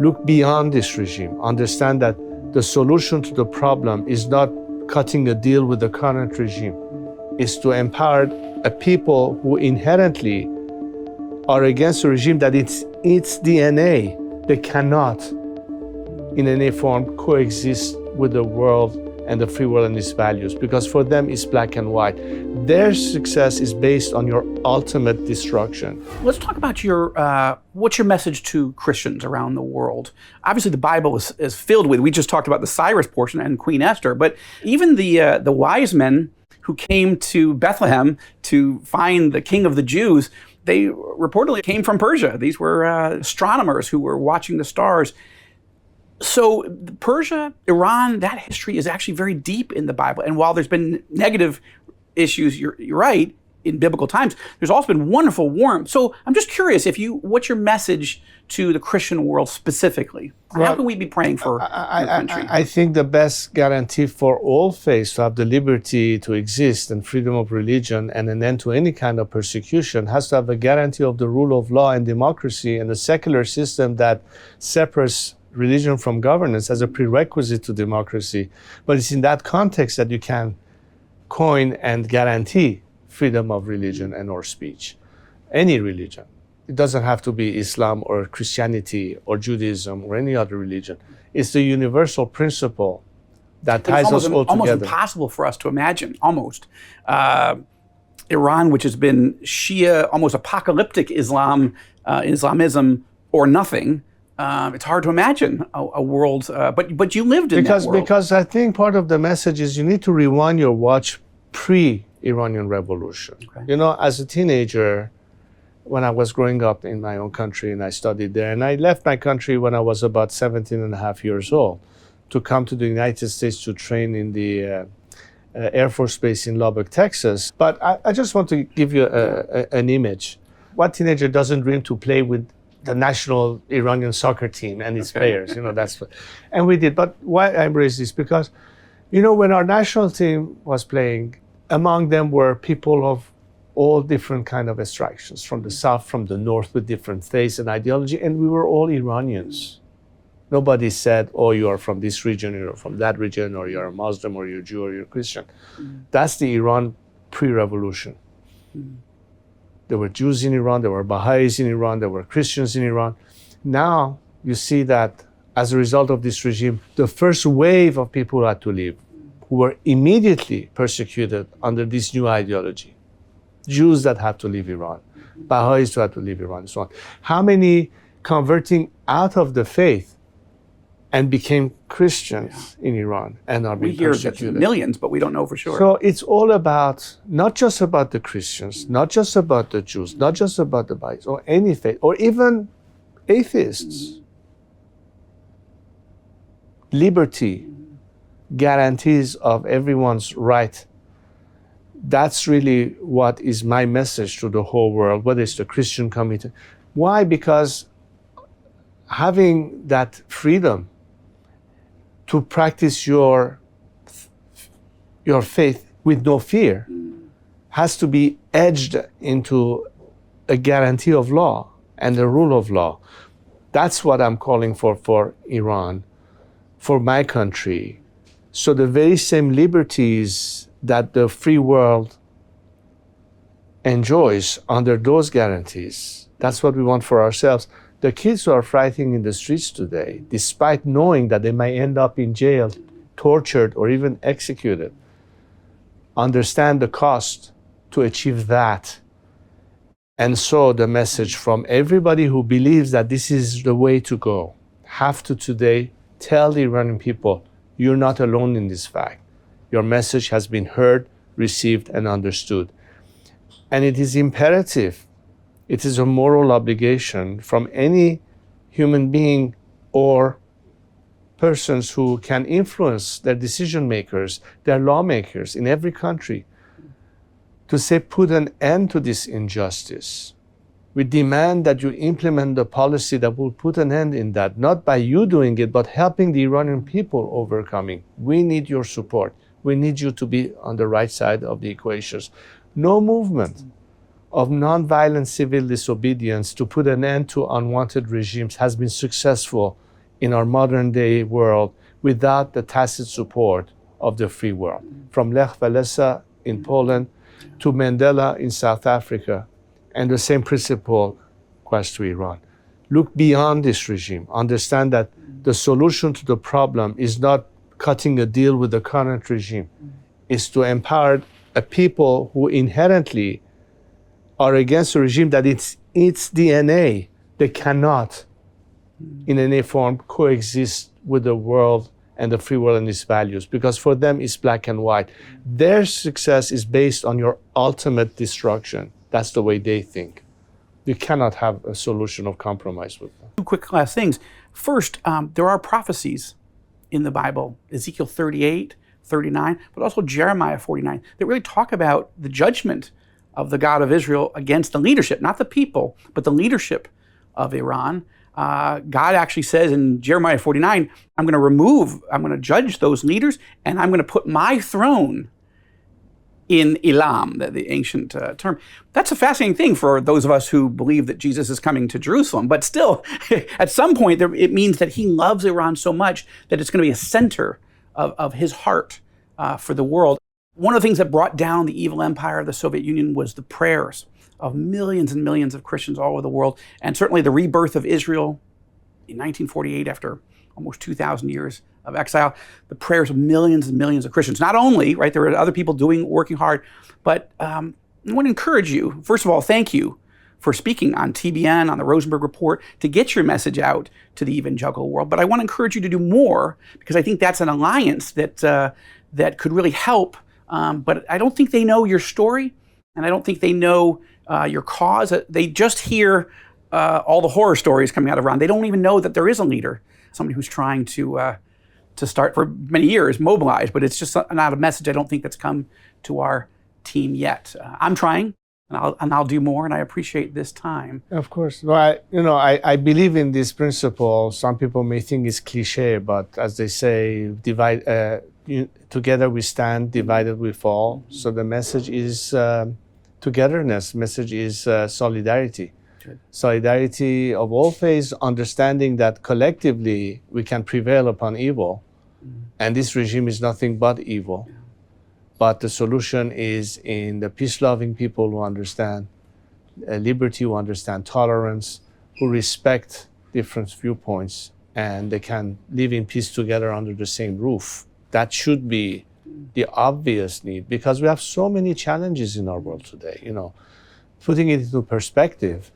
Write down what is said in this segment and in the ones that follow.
look beyond this regime, understand that the solution to the problem is not cutting a deal with the current regime, is to empower a people who inherently are against a regime that it's its DNA. They cannot in any form coexist with the world and the free world and its values, because for them it's black and white. Their success is based on your ultimate destruction. Let's talk about what's your message to Christians around the world? Obviously the Bible is filled with, we just talked about the Cyrus portion and Queen Esther, but even the wise men who came to Bethlehem to find the king of the Jews, they reportedly came from Persia. These were astronomers who were watching the stars. So Persia, Iran, that history is actually very deep in the Bible. And while there's been negative issues, you're right, in biblical times, there's also been wonderful warmth. So I'm just curious, what's your message to the Christian world specifically? How can we be praying for your country? I think the best guarantee for all faiths to have the liberty to exist and freedom of religion and an end to any kind of persecution has to have a guarantee of the rule of law and democracy and a secular system that separates religion from governance as a prerequisite to democracy. But it's in that context that you can coin and guarantee freedom of religion and or speech. Any religion. It doesn't have to be Islam or Christianity or Judaism or any other religion. It's the universal principle that ties us all together. Almost impossible for us to imagine, almost. Iran, which has been Shia, almost apocalyptic Islamism or nothing. It's hard to imagine a world, but you lived in that world. Because I think part of the message is you need to rewind your watch pre-Iranian Revolution. Okay. You know, as a teenager, when I was growing up in my own country and I studied there, and I left my country when I was about 17 and a half years old to come to the United States to train in the Air Force Base in Lubbock, Texas. But I just want to give you an image. What teenager doesn't dream to play with the national Iranian soccer team and its players, that's what, and we did. But why I raise this, because, when our national team was playing, among them were people of all different kind of extractions, from the south, from the north, with different faiths and ideology, and we were all Iranians. Nobody said, oh, you are from this region, you're from that region, or you're a Muslim, or you're Jew, or you're Christian. That's the Iran pre-revolution. There were Jews in Iran, there were Baha'is in Iran, there were Christians in Iran. Now you see that as a result of this regime, the first wave of people who had to leave, who were immediately persecuted under this new ideology. Jews that had to leave Iran, Baha'is who had to leave Iran, and so on. How many converting out of the faith and became Christians in Iran and are being persecuted? We hear millions, but we don't know for sure. So it's all about, not just about the Christians, not just about the Jews, not just about the Baha'is, or any faith, or even atheists. Liberty, guarantees of everyone's right. That's really what is my message to the whole world, whether it's the Christian community. Why? Because having that freedom to practice your faith with no fear has to be edged into a guarantee of law and the rule of law. That's what I'm calling for Iran, for my country. So the very same liberties that the free world enjoys under those guarantees, that's what we want for ourselves. The kids who are fighting in the streets today, despite knowing that they may end up in jail, tortured, or even executed, understand the cost to achieve that. And so the message from everybody who believes that this is the way to go have to today tell the Iranian people, you're not alone in this fact. Your message has been heard, received, and understood. And it is imperative. It is a moral obligation from any human being or persons who can influence their decision makers, their lawmakers in every country, to say, put an end to this injustice. We demand that you implement the policy that will put an end in that, not by you doing it, but helping the Iranian people overcoming. We need your support. We need you to be on the right side of the equations. No movement of nonviolent civil disobedience to put an end to unwanted regimes has been successful in our modern day world without the tacit support of the free world. From Lech Walesa in Poland to Mandela in South Africa, and the same principle applies to Iran. Look beyond this regime. Understand that the solution to the problem is not cutting a deal with the current regime. It's to empower a people who inherently are against the regime, that it's its DNA. They cannot, in any form, coexist with the world and the free world and its values, because for them it's black and white. Their success is based on your ultimate destruction. That's the way they think. You cannot have a solution of compromise with them. Two quick last things. First, there are prophecies in the Bible, Ezekiel 38, 39, but also Jeremiah 49, that really talk about the judgment of the God of Israel against the leadership, not the people, but the leadership of Iran. God actually says in Jeremiah 49, I'm going to judge those leaders, and I'm going to put my throne in Elam, the ancient term. That's a fascinating thing for those of us who believe that Jesus is coming to Jerusalem. But still, at some point, it means that he loves Iran so much that it's going to be a center of his heart for the world. One of the things that brought down the evil empire of the Soviet Union was the prayers of millions and millions of Christians all over the world, and certainly the rebirth of Israel in 1948 after almost 2,000 years of exile, the prayers of millions and millions of Christians. Not only, right, there are other people working hard, but I want to encourage you, first of all, thank you for speaking on TBN, on the Rosenberg Report, to get your message out to the evangelical world. But I want to encourage you to do more, because I think that's an alliance that could really help. But I don't think they know your story, and I don't think they know your cause. They just hear all the horror stories coming out of Iran. They don't even know that there is a leader, somebody who's trying to start for many years, mobilize, but it's just not a message I don't think that's come to our team yet. I'm trying, and I'll do more, and I appreciate this time. Of course. Well, I believe in this principle. Some people may think it's cliche, but as they say, together we stand, divided we fall. So the message is togetherness. Message is solidarity. Good. Solidarity of all faiths, understanding that collectively we can prevail upon evil. And this regime is nothing but evil. Yeah. But the solution is in the peace-loving people who understand liberty, who understand tolerance, who respect different viewpoints, and they can live in peace together under the same roof. That should be the obvious need, because we have so many challenges in our world today. Putting it into perspective,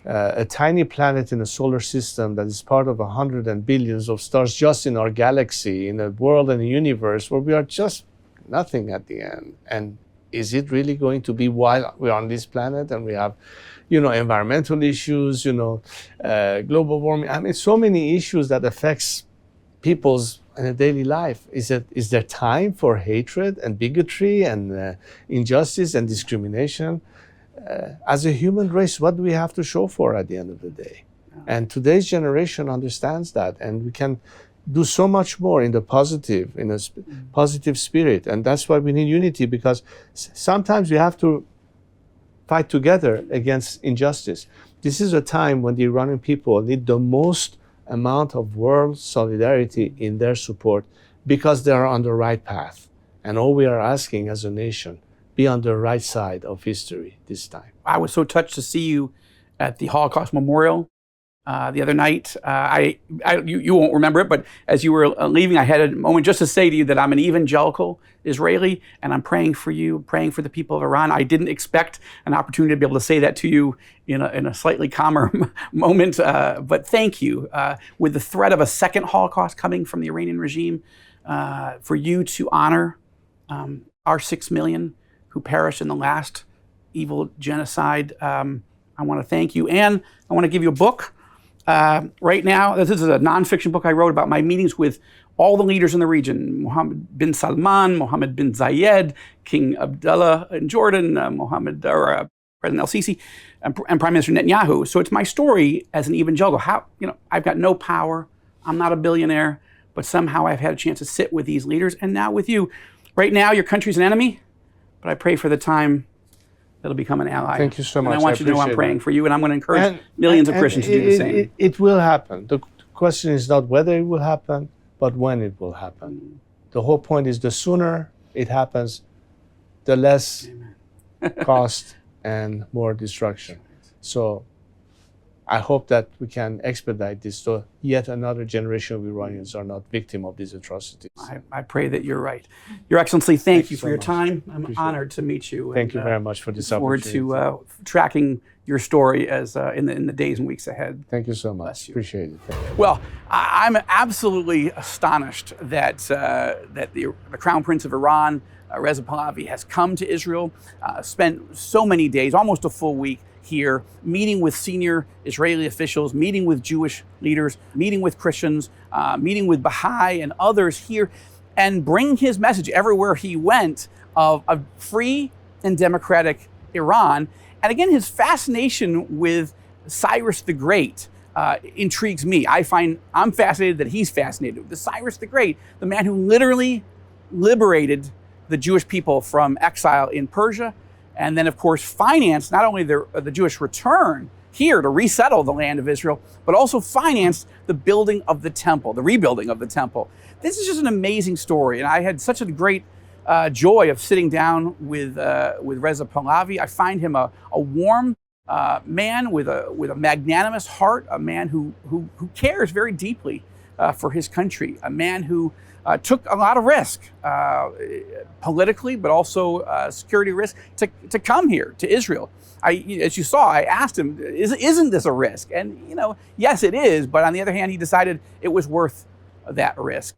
a tiny planet in a solar system that is part of 100 and billions of stars just in our galaxy, in a world and a universe where we are just nothing at the end. And is it really going to be while we're on this planet and we have, environmental issues, global warming? I mean, so many issues that affects people's in a daily life. Is there time for hatred and bigotry and injustice and discrimination? As a human race, what do we have to show for at the end of the day? Yeah. And today's generation understands that, and we can do so much more in a positive spirit. And that's why we need unity, because sometimes we have to fight together against injustice. This is a time when the Iranian people need the most amount of world solidarity in their support, because they are on the right path. And all we are asking as a nation, be on the right side of history this time. I was so touched to see you at the Holocaust Memorial the other night. You won't remember it, but as you were leaving, I had a moment just to say to you that I'm an evangelical Israeli, and I'm praying for you, praying for the people of Iran. I didn't expect an opportunity to be able to say that to you in a slightly calmer moment, but thank you. With the threat of a second Holocaust coming from the Iranian regime, for you to honor our 6 million who perished in the last evil genocide, I want to thank you. And I want to give you a book. Right now, this is a nonfiction book I wrote about my meetings with all the leaders in the region: Mohammed bin Salman, Mohammed bin Zayed, King Abdullah in Jordan, President El-Sisi, and Prime Minister Netanyahu. So it's my story as an evangelical. How, I've got no power. I'm not a billionaire, but somehow I've had a chance to sit with these leaders, and now with you. Right now, your country's an enemy, but I pray for the time that'll become an ally. Thank you so much. And I want you to know I'm praying for you, and I'm going to encourage millions of Christians to do the same. It will happen. The question is not whether it will happen, but when it will happen. The whole point is the sooner it happens, the less cost and more destruction. So I hope that we can expedite this so yet another generation of Iranians are not victim of these atrocities. I pray that you're right. Your Excellency, thank you for so your much. time. I'm Appreciate honored to meet you. Thank you very much for this Look forward opportunity. to tracking your story as in the days and weeks ahead. Thank you so much. Bless you. Appreciate it. Thank you. Well, I'm absolutely astonished that the Crown Prince of Iran, Reza Pahlavi, has come to Israel, spent so many days, almost a full week here, meeting with senior Israeli officials, meeting with Jewish leaders, meeting with Christians, meeting with Baha'i and others here, and bring his message everywhere he went of a free and democratic Iran. And again, his fascination with Cyrus the Great intrigues me. I'm fascinated that he's fascinated with Cyrus the Great, the man who literally liberated the Jewish people from exile in Persia, and then, of course, financed not only the Jewish return here to resettle the land of Israel, but also financed the building of the temple, the rebuilding of the temple. This is just an amazing story, and I had such a great joy of sitting down with Reza Pahlavi. I find him a warm man with a magnanimous heart, a man who cares very deeply for his country, a man who took a lot of risk politically, but also security risk to come here to Israel. As you saw, I asked him, isn't this a risk? And yes, it is. But on the other hand, he decided it was worth that risk.